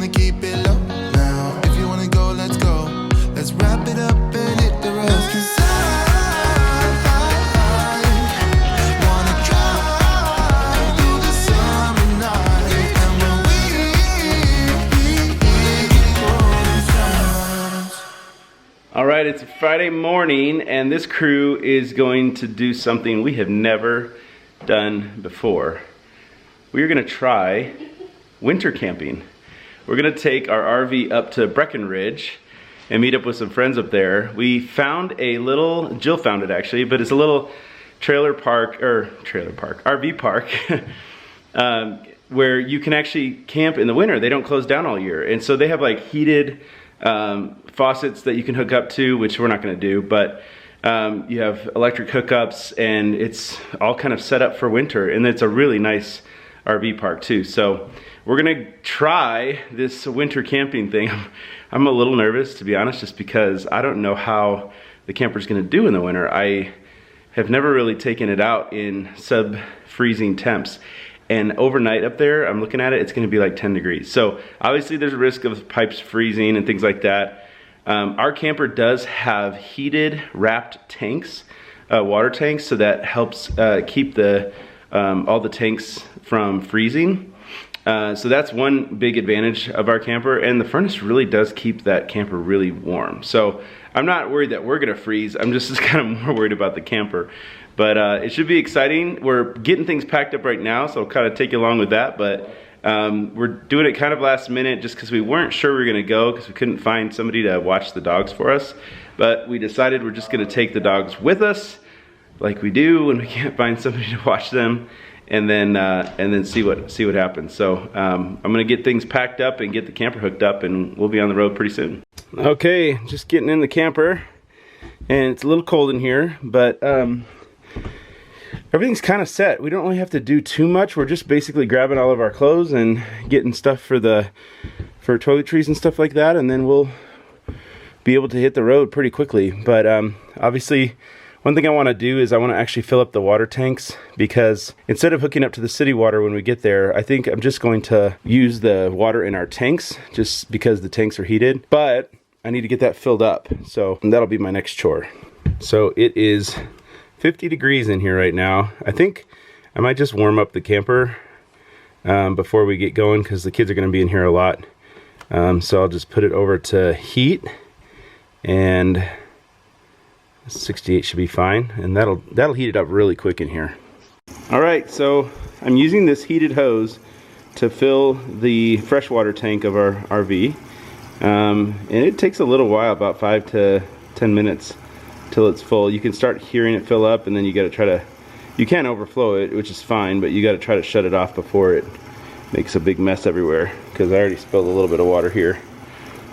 wanna keep it low now. If you wanna go, let's go. Let's wrap it up and hit the road. 'Cause I wanna drive through the summer night. And when we All right, it's a Friday morning, and this crew is going to do something we have never done before. We're gonna try winter camping. We're gonna take our RV up to Breckenridge and meet up with some friends up there. We found a little, Jill found it actually, but it's a little RV park, where you can actually camp in the winter. They don't close down all year. And so they have like heated faucets that you can hook up to, which we're not gonna do, but you have electric hookups, and it's all kind of set up for winter, and it's a really nice RV park too. So we're gonna try this winter camping thing. I'm a little nervous, to be honest, just because I don't know how the camper's gonna do in the winter. I have never really taken it out in sub-freezing temps. And overnight up there, I'm looking at it, it's gonna be like 10 degrees. So obviously there's a risk of pipes freezing and things like that. Our camper does have heated wrapped tanks, water tanks, so that helps keep all the tanks from freezing. So that's one big advantage of our camper, and the furnace really does keep that camper really warm. So I'm not worried that we're gonna freeze, I'm just kind of more worried about the camper. But it should be exciting. We're getting things packed up right now, so I'll kind of take you along with that, but we're doing it kind of last minute just because we weren't sure we were gonna go, because we couldn't find somebody to watch the dogs for us. But we decided we're just gonna take the dogs with us, like we do when we can't find somebody to watch them, and then see what happens. So I'm gonna get things packed up and get the camper hooked up, and we'll be on the road pretty soon. Okay, just getting in the camper, and it's a little cold in here, but everything's kind of set. We don't really have to do too much. We're just basically grabbing all of our clothes and getting stuff for toiletries and stuff like that, and then we'll be able to hit the road pretty quickly. But obviously, one thing I want to do is I want to actually fill up the water tanks, because instead of hooking up to the city water when we get there, I think I'm just going to use the water in our tanks, just because the tanks are heated. But I need to get that filled up, so that'll be my next chore. So it is 50 degrees in here right now. I think I might just warm up the camper before we get going, because the kids are going to be in here a lot. So I'll just put it over to heat, and 68 should be fine, and that'll heat it up really quick in here. All right, so I'm using this heated hose to fill the freshwater tank of our RV, and it takes a little while, about 5 to 10 minutes till it's full. You can start hearing it fill up, and then you got to try to, you can't overflow it, which is fine, but you got to try to shut it off before it makes a big mess everywhere, because I already spilled a little bit of water here.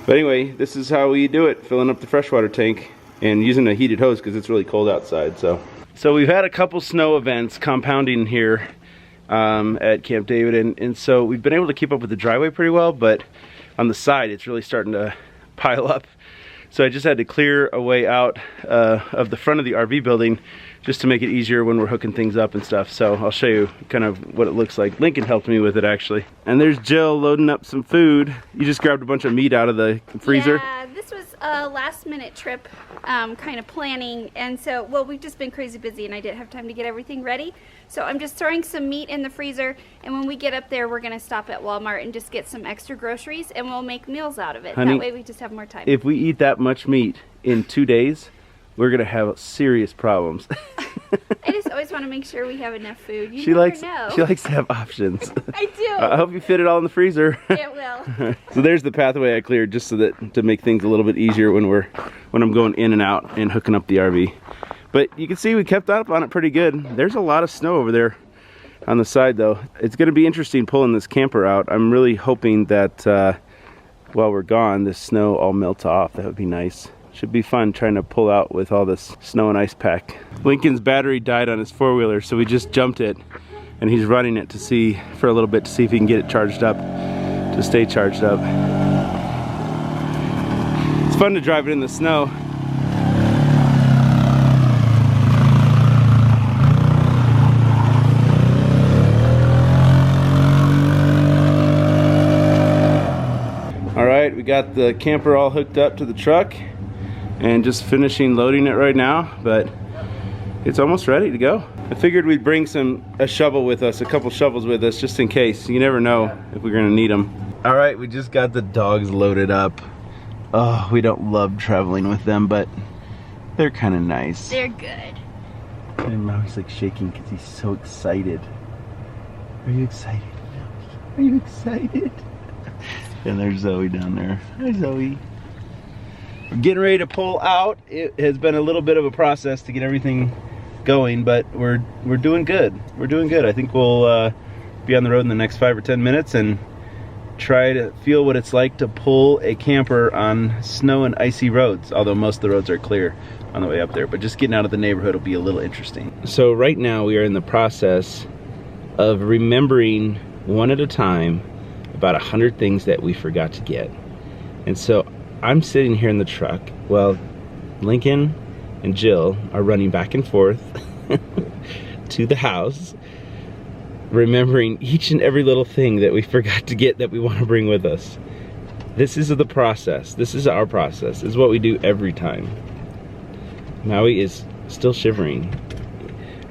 But anyway, this is how we do it, filling up the freshwater tank and using a heated hose because it's really cold outside. So we've had a couple snow events compounding here at Camp David, and so we've been able to keep up with the driveway pretty well, but on the side it's really starting to pile up. So I just had to clear a way out of the front of the RV building just to make it easier when we're hooking things up and stuff. So I'll show you kind of what it looks like. Lincoln helped me with it actually. And there's Jill loading up some food. You just grabbed a bunch of meat out of the freezer. Yeah, this was a last minute trip, kind of planning. And so, well, we've just been crazy busy and I didn't have time to get everything ready. So I'm just throwing some meat in the freezer, and when we get up there, we're gonna stop at Walmart and just get some extra groceries, and we'll make meals out of it. Honey, that way we just have more time. If we eat that much meat in 2 days, we're gonna have serious problems. I just always want to make sure we have enough food. She likes to have options. I do. I hope you fit it all in the freezer. It will. So there's the pathway I cleared, just so that to make things a little bit easier when I'm going in and out and hooking up the RV. But you can see we kept up on it pretty good. There's a lot of snow over there on the side though. It's gonna be interesting pulling this camper out. I'm really hoping that while we're gone, this snow all melts off. That would be nice. Should be fun trying to pull out with all this snow and ice pack. Lincoln's battery died on his four-wheeler, so we just jumped it, and he's running it to see for a little bit to see if he can get it charged up, to stay charged up. It's fun to drive it in the snow. we got the camper all hooked up to the truck and just finishing loading it right now, but it's almost ready to go. I figured we'd bring a shovel with us, a couple shovels with us, just in case. You never know if we're gonna need them. All right, we just got the dogs loaded up. Oh, we don't love traveling with them, but they're kind of nice. They're good. And Maui's like shaking because he's so excited. Are you excited? Are you excited? And there's Zoe down there. Hi, Zoe. We're getting ready to pull out. It has been a little bit of a process to get everything going, but we're doing good. We're doing good. I think we'll be on the road in the next 5 or 10 minutes and try to feel what it's like to pull a camper on snow and icy roads, although most of the roads are clear on the way up there, but just getting out of the neighborhood will be a little interesting. So right now we are in the process of remembering one at a time about 100 things that we forgot to get. And so I'm sitting here in the truck while Lincoln and Jill are running back and forth to the house, remembering each and every little thing that we forgot to get that we want to bring with us. This is the process. This is our process. This is what we do every time. Maui is still shivering.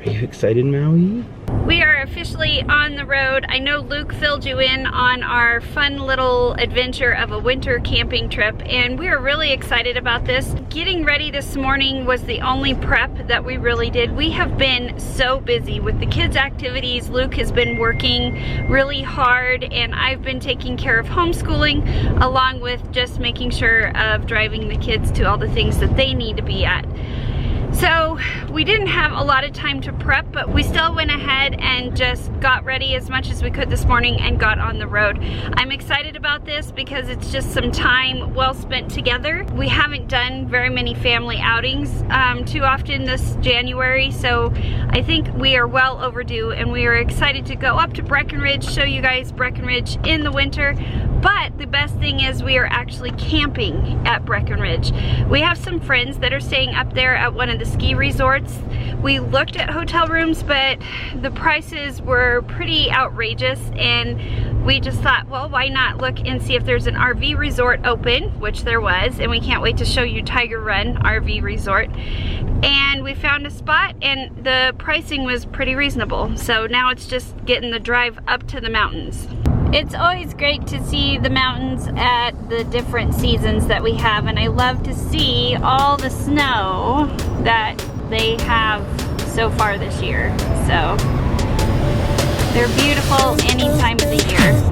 Are you excited, Maui? We are officially on the road. I know Luke filled you in on our fun little adventure of a winter camping trip, and we are really excited about this. Getting ready this morning was the only prep that we really did. We have been so busy with the kids' activities. Luke has been working really hard, and I've been taking care of homeschooling, along with just making sure of driving the kids to all the things that they need to be at. So we didn't have a lot of time to prep, but we still went ahead and just got ready as much as we could this morning and got on the road. I'm excited about this because it's just some time well spent together. We haven't done very many family outings too often this January, so I think we are well overdue, and we are excited to go up to Breckenridge, show you guys Breckenridge in the winter. But the best thing is we are actually camping at Breckenridge. We have some friends that are staying up there at one of the ski resorts. We looked at hotel rooms, but the prices were pretty outrageous, and we just thought, well, why not look and see if there's an RV resort open, which there was, and we can't wait to show you Tiger Run RV Resort. And we found a spot, and the pricing was pretty reasonable. So now it's just getting the drive up to the mountains. It's always great to see the mountains at the different seasons that we have, and I love to see all the snow that they have so far this year. So they're beautiful any time of the year.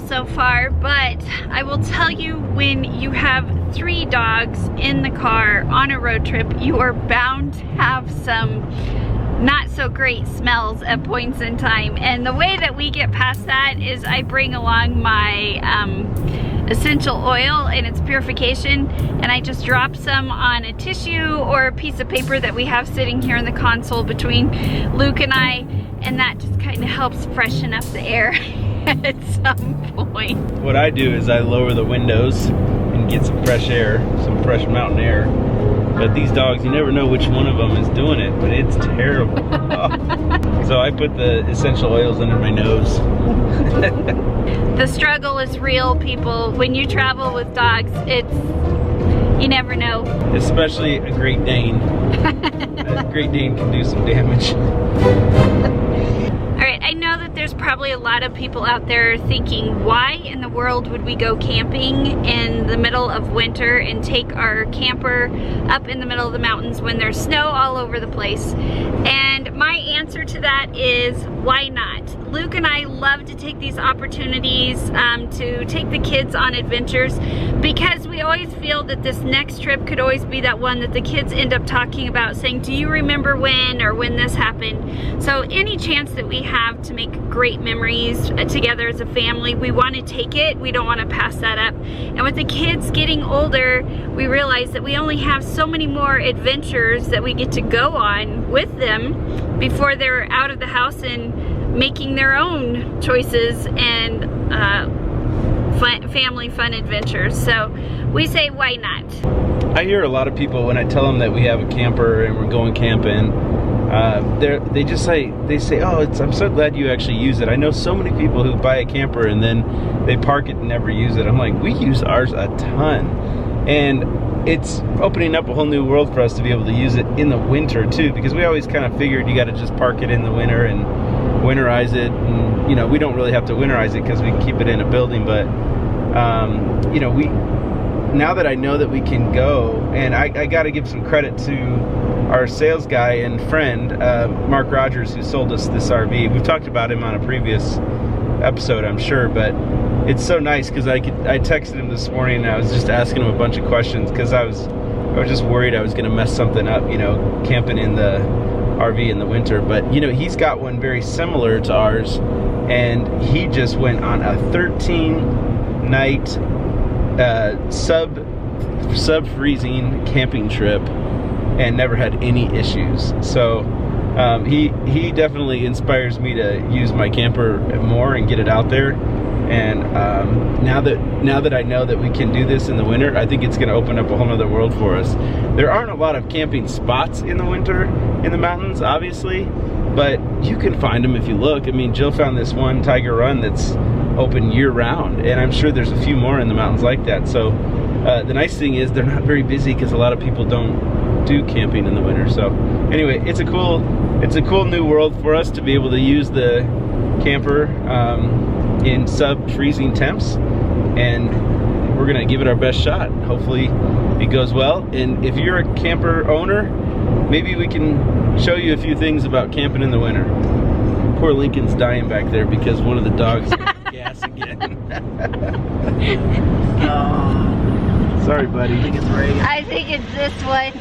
So far, but I will tell you, when you have 3 dogs in the car on a road trip, you are bound to have some not so great smells at points in time. And the way that we get past that is I bring along my essential oil and its purification, and I just drop some on a tissue or a piece of paper that we have sitting here in the console between Luke and I, and that just kind of helps freshen up the air at some point. What I do is I lower the windows and get some fresh air, some fresh mountain air. But these dogs, you never know which one of them is doing it, but it's terrible. So I put the essential oils under my nose. The struggle is real, people. When you travel with dogs, you never know. Especially a Great Dane. A Great Dane can do some damage. Alright, I know that there's probably a lot of people out there thinking, why in the world would we go camping in the middle of winter and take our camper up in the middle of the mountains when there's snow all over the place? And my answer to that is, why not? Luke and I love to take these opportunities to take the kids on adventures, because we always feel that this next trip could always be that one that the kids end up talking about, saying, do you remember when, or when this happened? So any chance that we have to make great memories together as a family. We want to take it. We don't want to pass that up. And with the kids getting older, we realize that we only have so many more adventures that we get to go on with them before they're out of the house and making their own choices and family fun adventures. So we say, why not? I hear a lot of people when I tell them that we have a camper and we're going camping, they say, oh, I'm so glad you actually use it. I know so many people who buy a camper and then they park it and never use it. I'm like, we use ours a ton. And it's opening up a whole new world for us to be able to use it in the winter too, because we always kind of figured you got to just park it in the winter and winterize it. And, you know, we don't really have to winterize it because we can keep it in a building, but, you know, now that I know that we can go, and I got to give some credit to our sales guy and friend, Mark Rogers, who sold us this RV. We've talked about him on a previous episode, I'm sure, but it's so nice because I texted him this morning and I was just asking him a bunch of questions because I was just worried I was going to mess something up, you know, camping in the RV in the winter. But, you know, he's got one very similar to ours, and he just went on a 13-night sub-freezing camping trip and never had any issues. So he definitely inspires me to use my camper more and get it out there. And now that I know that we can do this in the winter, I think it's going to open up a whole other world for us. There aren't a lot of camping spots in the winter in the mountains, obviously, but you can find them if you look. I mean, Jill found this one Tiger Run that's open year-round, and I'm sure there's a few more in the mountains like that. So the nice thing is they're not very busy because a lot of people don't do camping in the winter. So anyway, it's a cool new world for us to be able to use the camper in sub-freezing temps, and we're gonna give it our best shot. Hopefully it goes well. And if you're a camper owner, maybe we can show you a few things about camping in the winter. Poor Lincoln's dying back there because one of the dogs got gas again. Oh, sorry, buddy. I think it's Reagan. I think it's this one.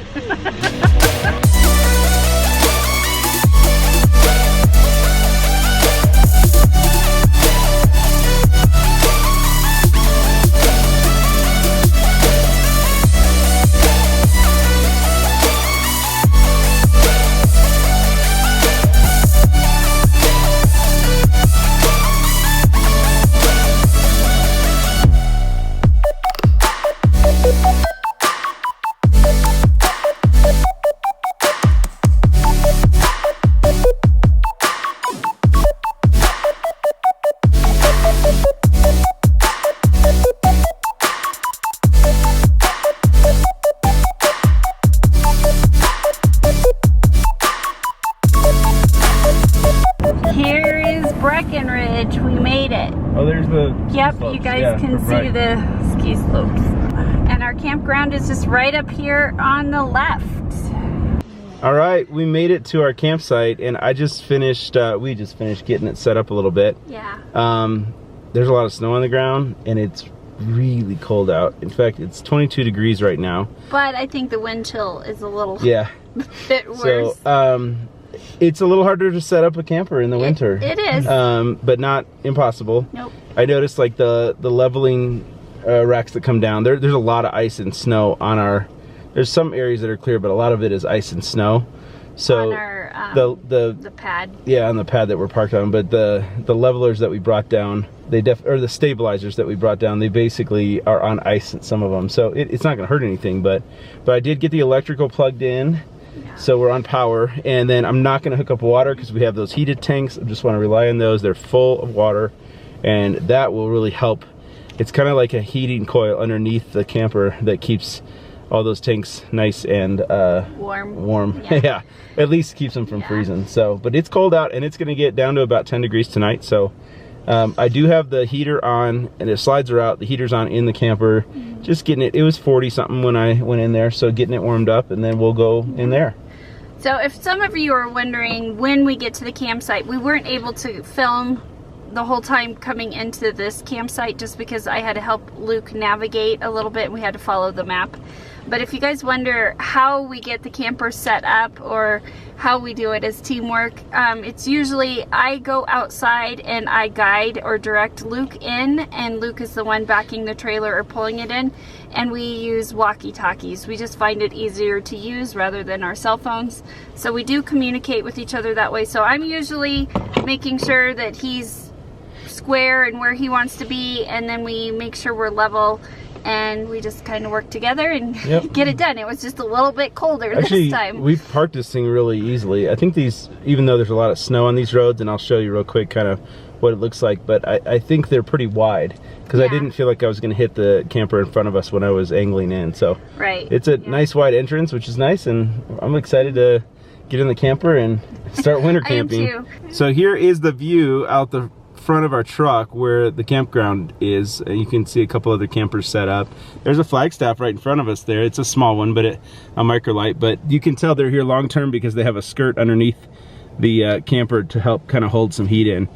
Here is Breckenridge. We made it. Oh, there's the Yep, slopes. you guys Yeah, can see right. the ski slopes. And our campground is just right up here on the left. All right, we made it to our campsite, and we just finished getting it set up a little bit. Yeah. There's a lot of snow on the ground, and it's really cold out. In fact, it's 22 degrees right now. But I think the wind chill is a little Yeah. bit worse. So, it's a little harder to set up a camper in the winter. It is. But not impossible. Nope. I noticed like the leveling racks that come down, there's a lot of ice and snow on our, there's some areas that are clear, but a lot of it is ice and snow. So on our, the pad. Yeah, on the pad that we're parked on, but the levelers that we brought down, or the stabilizers that we brought down, they basically are on ice in some of them. So it's not gonna hurt anything, but I did get the electrical plugged in. So we're on power, and then I'm not gonna hook up water because we have those heated tanks. I just wanna rely on those. They're full of water, and that will really help. It's kind of like a heating coil underneath the camper that keeps all those tanks nice and warm. Yeah. Yeah, at least keeps them from freezing. So, but it's cold out, and it's gonna get down to about 10 degrees tonight. So I do have the heater on, and the slides are out. The heater's on in the camper. Just getting it was 40 something when I went in there, so getting it warmed up, and then we'll go in there. So if some of you are wondering when we get to the campsite, we weren't able to film the whole time coming into this campsite just because I had to help Luke navigate a little bit and we had to follow the map. But if you guys wonder how we get the camper set up or how we do it as teamwork, it's usually I go outside and I guide or direct Luke in, and Luke is the one backing the trailer or pulling it in, and we use walkie-talkies. We just find it easier to use rather than our cell phones. So we do communicate with each other that way. So I'm usually making sure that he's square and where he wants to be, and then we make sure we're level, and we just kind of work together and get it done. It was just a little bit colder this time. We've parked this thing really easily. I think these, even though there's a lot of snow on these roads, and I'll show you real quick kind of what it looks like, but I think they're pretty wide because I didn't feel like I was going to hit the camper in front of us when I was angling in. So it's a nice wide entrance, which is nice, and I'm excited to get in the camper and start winter camping. I am too. So here is the view out the front of our truck where the campground is. You can see a couple other campers set up. There's a flagstaff right in front of us there. It's a small one, but a microlight, but you can tell they're here long term because they have a skirt underneath the camper to help kind of hold some heat in.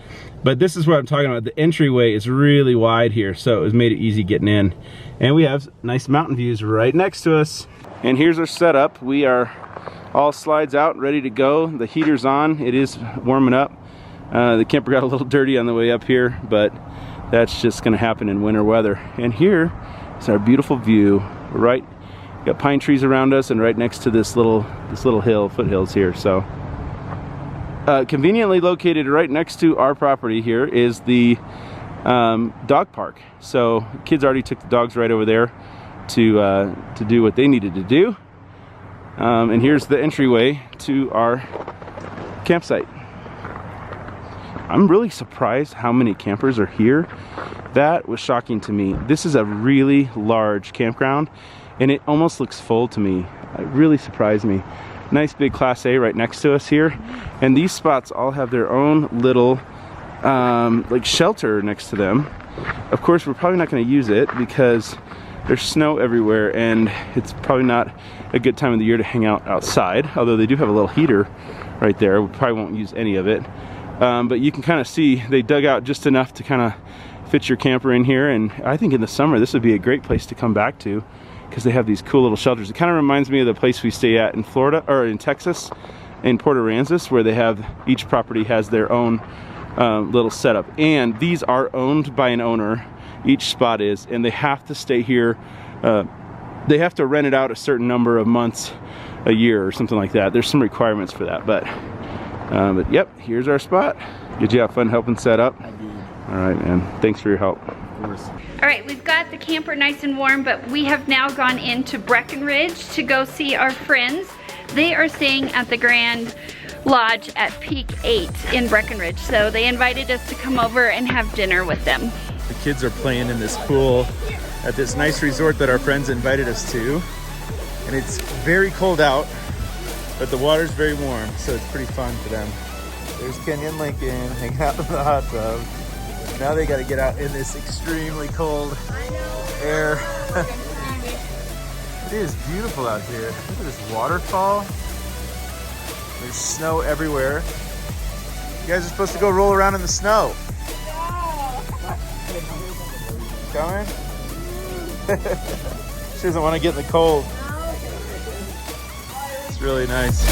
But this is what I'm talking about. The entryway is really wide here, so it was made it easy getting in. And we have nice mountain views right next to us. And here's our setup. We are all slides out, ready to go. The heater's on. It is warming up. The camper got a little dirty on the way up here, but that's just going to happen in winter weather. And here is our beautiful view. Right, got pine trees around us, and right next to this little hill, foothills here. So conveniently located right next to our property here is the dog park. So kids already took the dogs right over there to do what they needed to do. And here's the entryway to our campsite. I'm really surprised how many campers are here. That was shocking to me. This is a really large campground, and it almost looks full to me. It really surprised me. Nice big Class A right next to us here, and these spots all have their own little like shelter next to them. Of course, we're probably not going to use it because there's snow everywhere, and it's probably not a good time of the year to hang out outside, although they do have a little heater right there. We probably won't use any of it. But you can kind of see they dug out just enough to kind of fit your camper in here, and I think in the summer this would be a great place to come back to because they have these cool little shelters. It kind of reminds me of the place we stay at in Florida, or in Texas, in Port Aransas, where they have, each property has their own little setup, and these are owned by an owner, each spot is, and they have to stay here. They have to rent it out a certain number of months a year or something like that. There's some requirements for that, but yep, here's our spot. Did you have fun helping set up? I did. All right, man. Thanks for your help. Of course. All right, we've got the camper nice and warm, but we have now gone into Breckenridge to go see our friends. They are staying at the Grand Lodge at Peak 8 in Breckenridge. So they invited us to come over and have dinner with them. The kids are playing in this pool at this nice resort that our friends invited us to. And it's very cold out, but the water's very warm, so it's pretty fun for them. There's Kenny and Lincoln hanging out in the hot tub. Now they gotta get out in this extremely cold air. It is beautiful out here. Look at this waterfall. There's snow everywhere. You guys are supposed to go roll around in the snow. Coming? She doesn't want to get in the cold. It's really nice.